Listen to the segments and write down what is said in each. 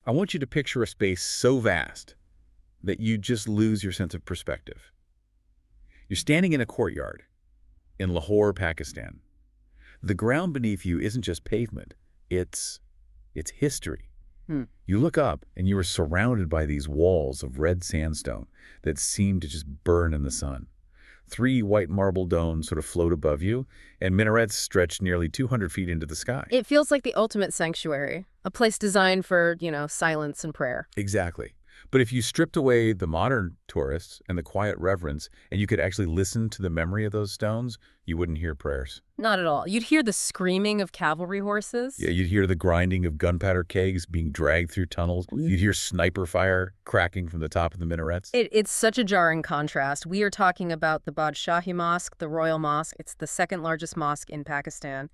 I want you to picture a space so vast that you just lose your sense of perspective. You're standing in a courtyard in Lahore, Pakistan. The ground beneath you isn't just pavement, it's history. You look up and you are surrounded by these walls of red sandstone that seem to just burn in the sun. 3 white marble domes sort of float above you, and minarets stretch nearly 200 feet into the sky. It feels like the ultimate sanctuary, a place designed for, silence and prayer. Exactly. But if you stripped away the modern tourists and the quiet reverence, and you could actually listen to the memory of those stones, you wouldn't hear prayers. Not at all. You'd hear the screaming of cavalry horses. Yeah, you'd hear the grinding of gunpowder kegs being dragged through tunnels. You'd hear sniper fire cracking from the top of the minarets. It's such a jarring contrast. We are talking about the Badshahi Mosque, the Royal Mosque. It's the second largest mosque in Pakistan.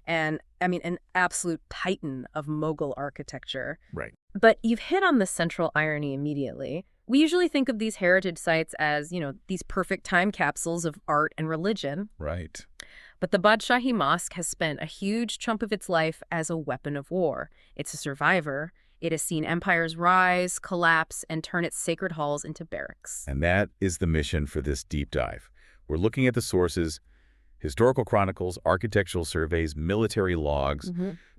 And, an absolute titan of Mughal architecture. Right. But you've hit on the central irony immediately. We usually think of these heritage sites as, these perfect time capsules of art and religion. Right. But the Badshahi Mosque has spent a huge chunk of its life as a weapon of war. It's a survivor. It has seen empires rise, collapse, and turn its sacred halls into barracks. And that is the mission for this deep dive. We're looking at the sources, historical chronicles, architectural surveys, military logs,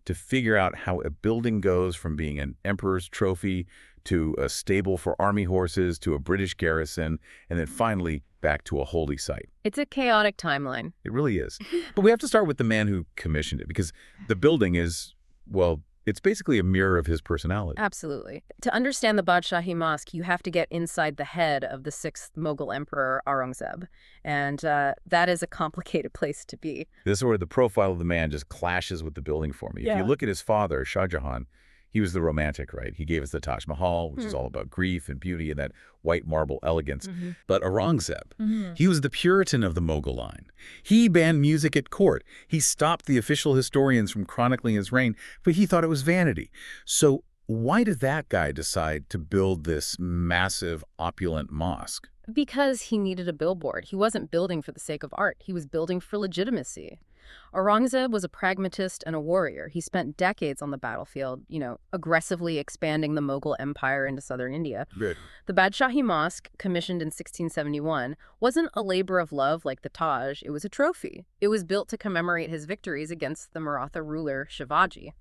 to figure out how a building goes from being an emperor's trophy to a stable for army horses to a British garrison, and then finally back to a holy site. It's a chaotic timeline. It really is. But we have to start with the man who commissioned it, because the building is, well, it's basically a mirror of his personality. Absolutely. To understand the Badshahi Mosque, you have to get inside the head of the 6th Mughal Emperor Aurangzeb. And that is a complicated place to be. This is where the profile of the man just clashes with the building for me. If you look at his father, Shah Jahan, he was the romantic, right? He gave us the Taj Mahal, which is all about grief and beauty and that white marble elegance. But Aurangzeb, he was the Puritan of the Mughal line. He banned music at court. He stopped the official historians from chronicling his reign, but he thought it was vanity. So why did that guy decide to build this massive, opulent mosque? Because he needed a billboard. He wasn't building for the sake of art. He was building for legitimacy. Aurangzeb was a pragmatist and a warrior. He spent decades on the battlefield, aggressively expanding the Mughal Empire into southern India. Good. The Badshahi Mosque, commissioned in 1671, wasn't a labor of love like the Taj. It was a trophy. It was built to commemorate his victories against the Maratha ruler Shivaji.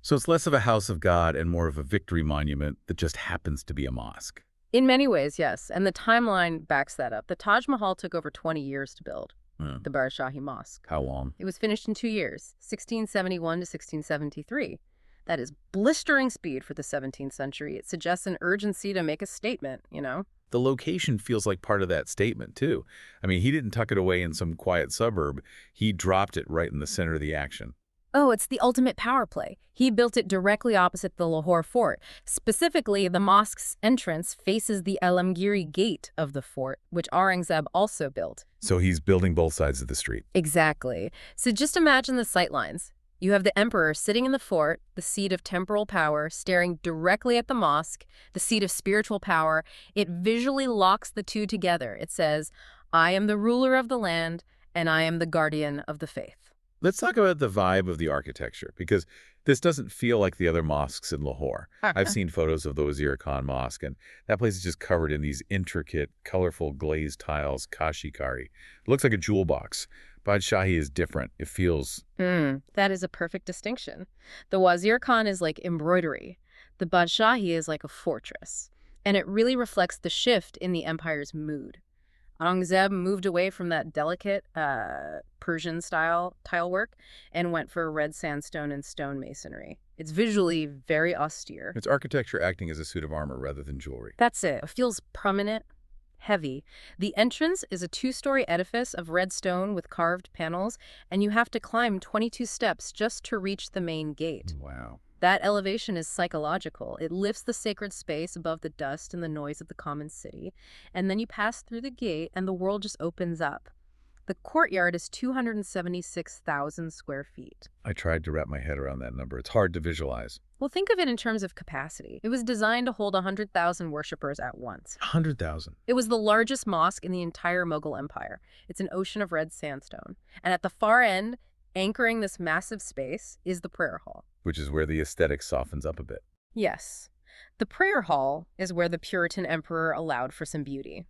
So it's less of a house of God and more of a victory monument that just happens to be a mosque. In many ways, yes. And the timeline backs that up. The Taj Mahal took over 20 years to build. The Badshahi Mosque. How long? It was finished in 2 years, 1671 to 1673. That is blistering speed for the 17th century. It suggests an urgency to make a statement, The location feels like part of that statement, too. He didn't tuck it away in some quiet suburb. He dropped it right in the center of the action. Oh, it's the ultimate power play. He built it directly opposite the Lahore fort. Specifically, the mosque's entrance faces the Alamgiri gate of the fort, which Aurangzeb also built. So he's building both sides of the street. Exactly. So just imagine the sightlines. You have the emperor sitting in the fort, the seat of temporal power, staring directly at the mosque, the seat of spiritual power. It visually locks the two together. It says, I am the ruler of the land, and I am the guardian of the faith. Let's talk about the vibe of the architecture, because this doesn't feel like the other mosques in Lahore. I've seen photos of the Wazir Khan Mosque, and that place is just covered in these intricate, colorful glazed tiles, kashikari. It looks like a jewel box. Badshahi is different. It feels... That is a perfect distinction. The Wazir Khan is like embroidery. The Badshahi is like a fortress. And it really reflects the shift in the empire's mood. Aurangzeb moved away from that delicate Persian-style tile work and went for red sandstone and stone masonry. It's visually very austere. It's architecture acting as a suit of armor rather than jewelry. That's it. It feels prominent, heavy. The entrance is a 2-story edifice of red stone with carved panels, and you have to climb 22 steps just to reach the main gate. Wow. That elevation is psychological. It lifts the sacred space above the dust and the noise of the common city. And then you pass through the gate and the world just opens up. The courtyard is 276,000 square feet. I tried to wrap my head around that number. It's hard to visualize. Well, think of it in terms of capacity. It was designed to hold 100,000 worshippers at once. 100,000? It was the largest mosque in the entire Mughal Empire. It's an ocean of red sandstone. And at the far end, anchoring this massive space, is the prayer hall. Which is where the aesthetic softens up a bit. Yes. The prayer hall is where the Puritan emperor allowed for some beauty.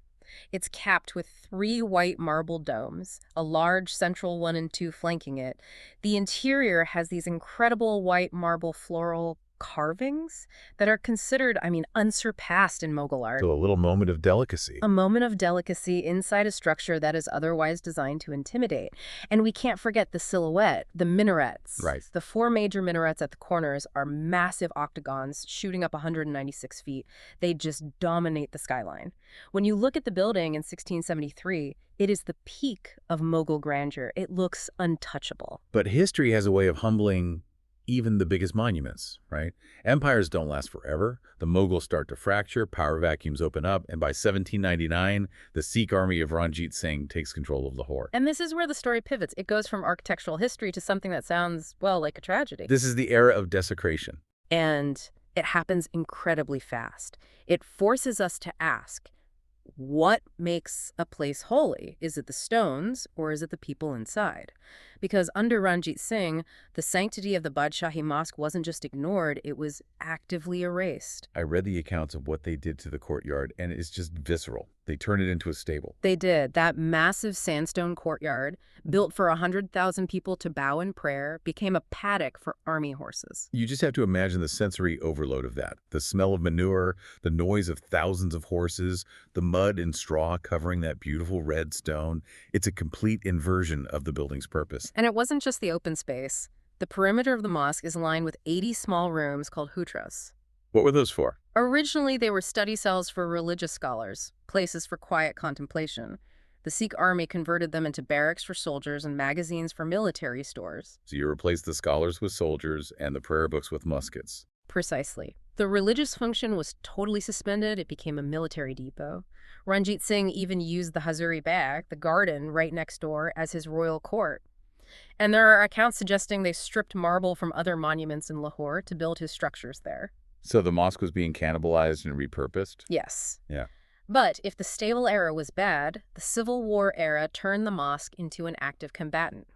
It's capped with three white marble domes, a large central one and two flanking it. The interior has these incredible white marble floral carvings that are considered, unsurpassed in Mughal art. So a little moment of delicacy. A moment of delicacy inside a structure that is otherwise designed to intimidate. And we can't forget the silhouette, the minarets. Right. The four major minarets at the corners are massive octagons shooting up 196 feet. They just dominate the skyline. When you look at the building in 1673, it is the peak of Mughal grandeur. It looks untouchable. But history has a way of humbling even the biggest monuments, right? Empires don't last forever. The Mughals start to fracture, power vacuums open up, and by 1799, the Sikh army of Ranjit Singh takes control of Lahore. And this is where the story pivots. It goes from architectural history to something that sounds, well, like a tragedy. This is the era of desecration. And it happens incredibly fast. It forces us to ask, what makes a place holy? Is it the stones or is it the people inside? Because under Ranjit Singh, the sanctity of the Badshahi Mosque wasn't just ignored, it was actively erased. I read the accounts of what they did to the courtyard, and it's just visceral. They turned it into a stable. They did. That massive sandstone courtyard, built for 100,000 people to bow in prayer, became a paddock for army horses. You just have to imagine the sensory overload of that. The smell of manure, the noise of thousands of horses, the mud and straw covering that beautiful red stone. It's a complete inversion of the building's purpose. And it wasn't just the open space. The perimeter of the mosque is lined with 80 small rooms called hutras. What were those for? Originally, they were study cells for religious scholars, places for quiet contemplation. The Sikh army converted them into barracks for soldiers and magazines for military stores. So you replaced the scholars with soldiers and the prayer books with muskets. Precisely. The religious function was totally suspended. It became a military depot. Ranjit Singh even used the Hazuri Bagh, the garden right next door, as his royal court. And there are accounts suggesting they stripped marble from other monuments in Lahore to build his structures there. So the mosque was being cannibalized and repurposed? Yes. Yeah. But if the stable era was bad, the Civil War era turned the mosque into an active combatant.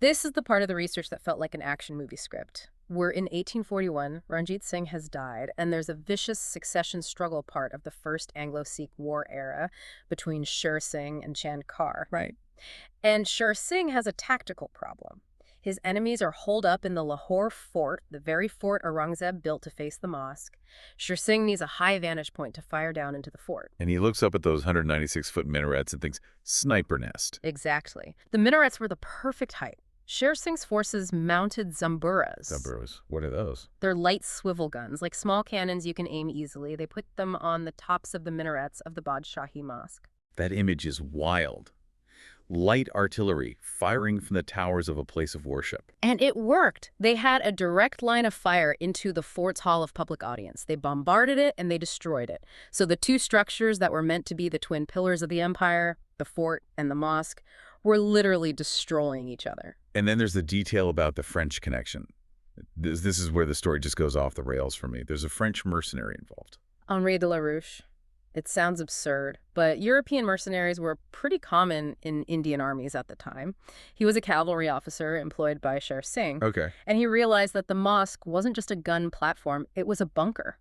This is the part of the research that felt like an action movie script. We're in 1841, Ranjit Singh has died, and there's a vicious succession struggle part of the First Anglo-Sikh War era between Sher Singh and Chand Kar. Right. And Sher Singh has a tactical problem. His enemies are holed up in the Lahore fort, the very fort Aurangzeb built to face the mosque. Sher Singh needs a high vantage point to fire down into the fort. And he looks up at those 196-foot minarets and thinks, sniper nest. Exactly. The minarets were the perfect height. Sher Singh's forces mounted zamburas. Zamburas. What are those? They're light swivel guns, like small cannons you can aim easily. They put them on the tops of the minarets of the Badshahi Mosque. That image is wild. Light artillery firing from the towers of a place of worship. And it worked. They had a direct line of fire into the fort's hall of public audience. They bombarded it and they destroyed it. So the two structures that were meant to be the twin pillars of the empire, the fort and the mosque, were literally destroying each other. And then there's the detail about the French connection. This is where the story just goes off the rails for me. There's a French mercenary involved. Henri de la Roche. It sounds absurd, but European mercenaries were pretty common in Indian armies at the time. He was a cavalry officer employed by Sher Singh. Okay. And he realized that the mosque wasn't just a gun platform, it was a bunker.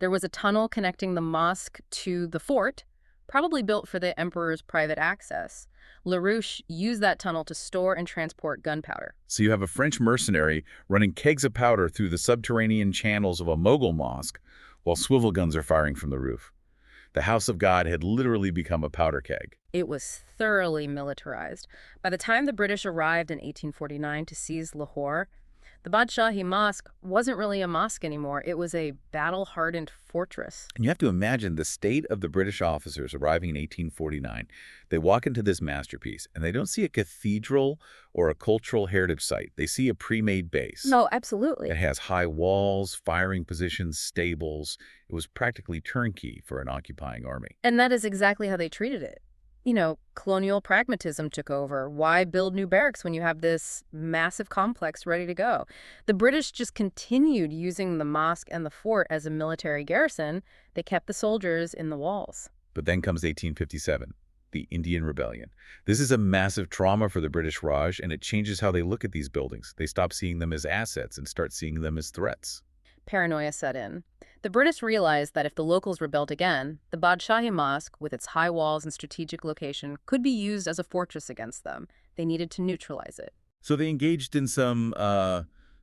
There was a tunnel connecting the mosque to the fort, probably built for the emperor's private access. LaRouche used that tunnel to store and transport gunpowder. So you have a French mercenary running kegs of powder through the subterranean channels of a Mughal mosque while swivel guns are firing from the roof. The House of God had literally become a powder keg. It was thoroughly militarized. By the time the British arrived in 1849 to seize Lahore, the Badshahi Mosque wasn't really a mosque anymore. It was a battle-hardened fortress. And you have to imagine the state of the British officers arriving in 1849. They walk into this masterpiece, and they don't see a cathedral or a cultural heritage site. They see a pre-made base. No, absolutely. It has high walls, firing positions, stables. It was practically turnkey for an occupying army. And that is exactly how they treated it. You know, colonial pragmatism took over. Why build new barracks when you have this massive complex ready to go? The British just continued using the mosque and the fort as a military garrison. They kept the soldiers in the walls. But then comes 1857, the Indian Rebellion. This is a massive trauma for the British Raj, and it changes how they look at these buildings. They stop seeing them as assets and start seeing them as threats. Paranoia set in. The British realized that if the locals rebelled again, the Badshahi Mosque, with its high walls and strategic location, could be used as a fortress against them. They needed to neutralize it. So they engaged in some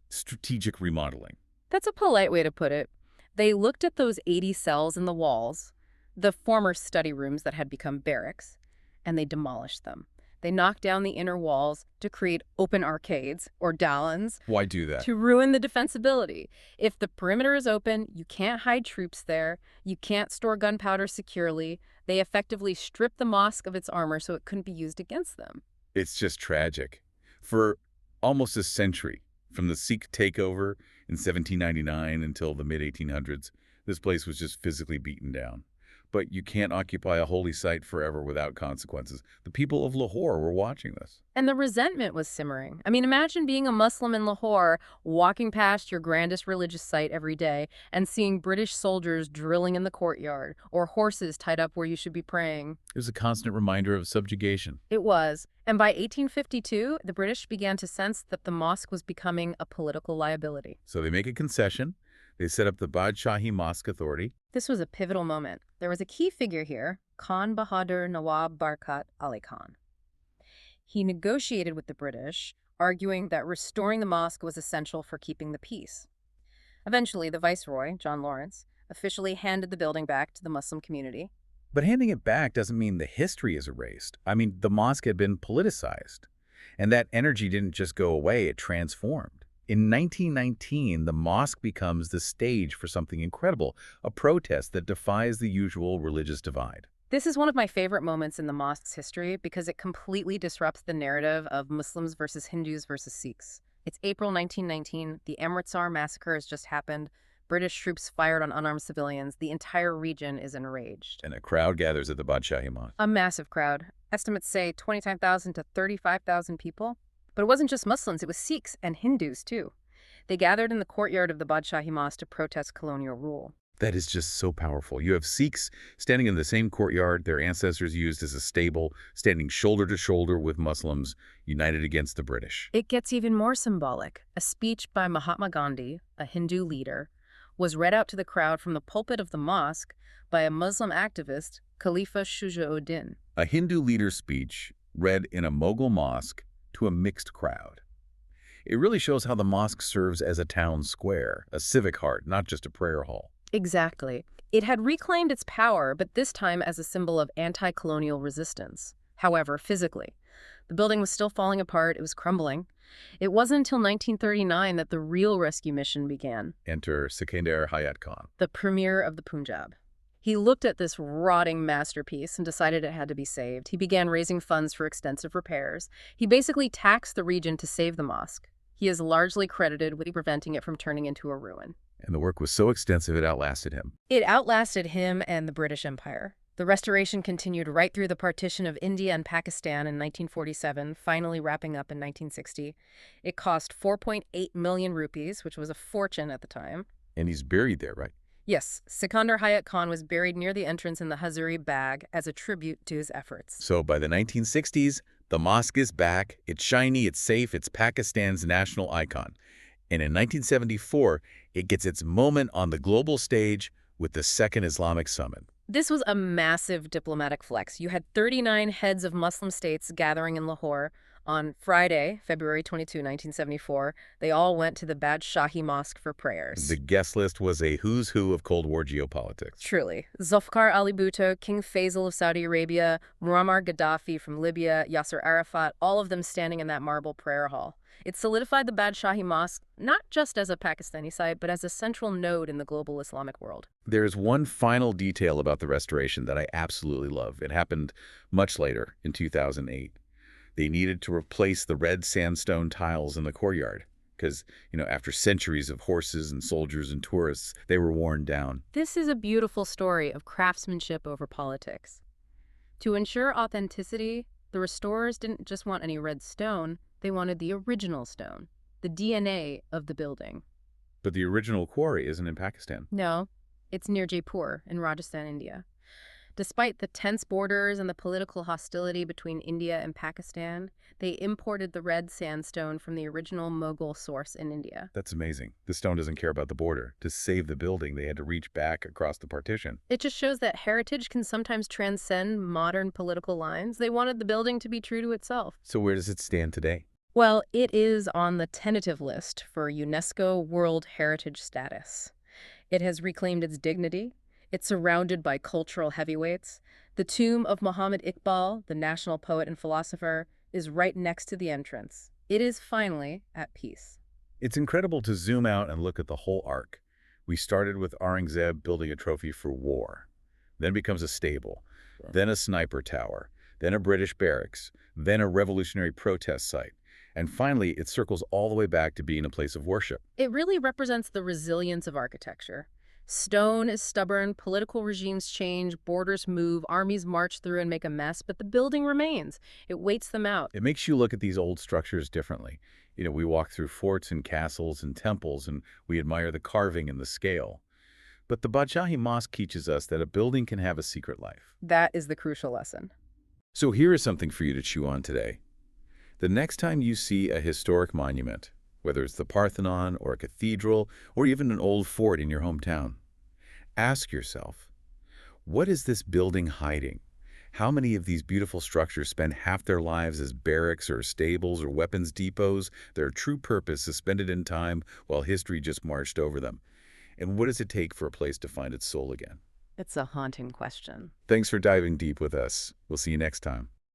strategic remodeling. That's a polite way to put it. They looked at those 80 cells in the walls, the former study rooms that had become barracks, and they demolished them. They knocked down the inner walls to create open arcades, or dalans, Why do that? to ruin the defensibility. If the perimeter is open, you can't hide troops there, you can't store gunpowder securely. They effectively stripped the mosque of its armor so it couldn't be used against them. It's just tragic. For almost a century, from the Sikh takeover in 1799 until the mid-1800s, this place was just physically beaten down. But you can't occupy a holy site forever without consequences. The people of Lahore were watching this. And the resentment was simmering. I mean, imagine being a Muslim in Lahore, walking past your grandest religious site every day and seeing British soldiers drilling in the courtyard or horses tied up where you should be praying. It was a constant reminder of subjugation. It was. And by 1852, the British began to sense that the mosque was becoming a political liability. So they make a concession. They set up the Badshahi Mosque Authority. This was a pivotal moment. There was a key figure here, Khan Bahadur Nawab Barkat Ali Khan. He negotiated with the British, arguing that restoring the mosque was essential for keeping the peace. Eventually, the viceroy, John Lawrence, officially handed the building back to the Muslim community. But handing it back doesn't mean the history is erased. I mean, the mosque had been politicized. And that energy didn't just go away, it transformed. In 1919, the mosque becomes the stage for something incredible, a protest that defies the usual religious divide. This is one of my favorite moments in the mosque's history because it completely disrupts the narrative of Muslims versus Hindus versus Sikhs. It's April 1919. The Amritsar massacre has just happened. British troops fired on unarmed civilians. The entire region is enraged. And a crowd gathers at the Badshahi Mosque. A massive crowd. Estimates say 25,000 to 35,000 people. But it wasn't just Muslims, it was Sikhs and Hindus too. They gathered in the courtyard of the Badshahi Mosque to protest colonial rule. That is just so powerful. You have Sikhs standing in the same courtyard their ancestors used as a stable, standing shoulder to shoulder with Muslims, united against the British. It gets even more symbolic. A speech by Mahatma Gandhi, a Hindu leader, was read out to the crowd from the pulpit of the mosque by a Muslim activist, Khalifa Shujauddin. A Hindu leader's speech read in a Mughal mosque to a mixed crowd. It really shows how the mosque serves as a town square, a civic heart, not just a prayer hall. Exactly. It had reclaimed its power, but this time as a symbol of anti-colonial resistance. However, physically, the building was still falling apart, it was crumbling. It wasn't until 1939 that the real rescue mission began. Enter Sikandar Hayat Khan, the premier of the Punjab. He looked at this rotting masterpiece and decided it had to be saved. He began raising funds for extensive repairs. He basically taxed the region to save the mosque. He is largely credited with preventing it from turning into a ruin. and the work was so extensive it outlasted him. It outlasted him and the British Empire. The restoration continued right through the partition of India and Pakistan in 1947, finally wrapping up in 1960. It cost 4.8 million rupees, which was a fortune at the time. And he's buried there, right? Yes, Sikandar Hayat Khan was buried near the entrance in the Hazuri Bagh as a tribute to his efforts. So by the 1960s, the mosque is back. It's shiny, it's safe, it's Pakistan's national icon. And in 1974, it gets its moment on the global stage with the Second Islamic Summit. This was a massive diplomatic flex. You had 39 heads of Muslim states gathering in Lahore on Friday, February 22, 1974. They all went to the Badshahi Mosque for prayers. The guest list was a who's who of Cold War geopolitics. Truly. Zulfikar Ali Bhutto, King Faisal of Saudi Arabia, Muammar Gaddafi from Libya, Yasser Arafat, all of them standing in that marble prayer hall. It solidified the Badshahi Mosque not just as a Pakistani site, but as a central node in the global Islamic world. There's one final detail about the restoration that I absolutely love. It happened much later, in 2008. They needed to replace the red sandstone tiles in the courtyard because, after centuries of horses and soldiers and tourists, they were worn down. This is a beautiful story of craftsmanship over politics. To ensure authenticity, the restorers didn't just want any red stone, they wanted the original stone, the DNA of the building. But the original quarry isn't in Pakistan. No, it's near Jaipur in Rajasthan, India. Despite the tense borders and the political hostility between India and Pakistan, they imported the red sandstone from the original Mughal source in India. That's amazing. The stone doesn't care about the border. To save the building, they had to reach back across the partition. It just shows that heritage can sometimes transcend modern political lines. They wanted the building to be true to itself. So where does it stand today? Well, it is on the tentative list for UNESCO World Heritage status. It has reclaimed its dignity. It's surrounded by cultural heavyweights. The tomb of Muhammad Iqbal, the national poet and philosopher, is right next to the entrance. It is finally at peace. It's incredible to zoom out and look at the whole arc. We started with Aurangzeb building a trophy for war, then becomes a stable, then a sniper tower, then a British barracks, then a revolutionary protest site. And finally, it circles all the way back to being a place of worship. It really represents the resilience of architecture. Stone is stubborn, political regimes change, borders move, armies march through and make a mess, but the building remains. It waits them out. It makes you look at these old structures differently. We walk through forts and castles and temples, and we admire the carving and the scale. But the Badshahi Mosque teaches us that a building can have a secret life. That is the crucial lesson. So here is something for you to chew on today. The next time you see a historic monument, whether it's the Parthenon or a cathedral or even an old fort in your hometown, ask yourself, what is this building hiding? How many of these beautiful structures spend half their lives as barracks or stables or weapons depots, their true purpose suspended in time while history just marched over them? And what does it take for a place to find its soul again? It's a haunting question. Thanks for diving deep with us. We'll see you next time.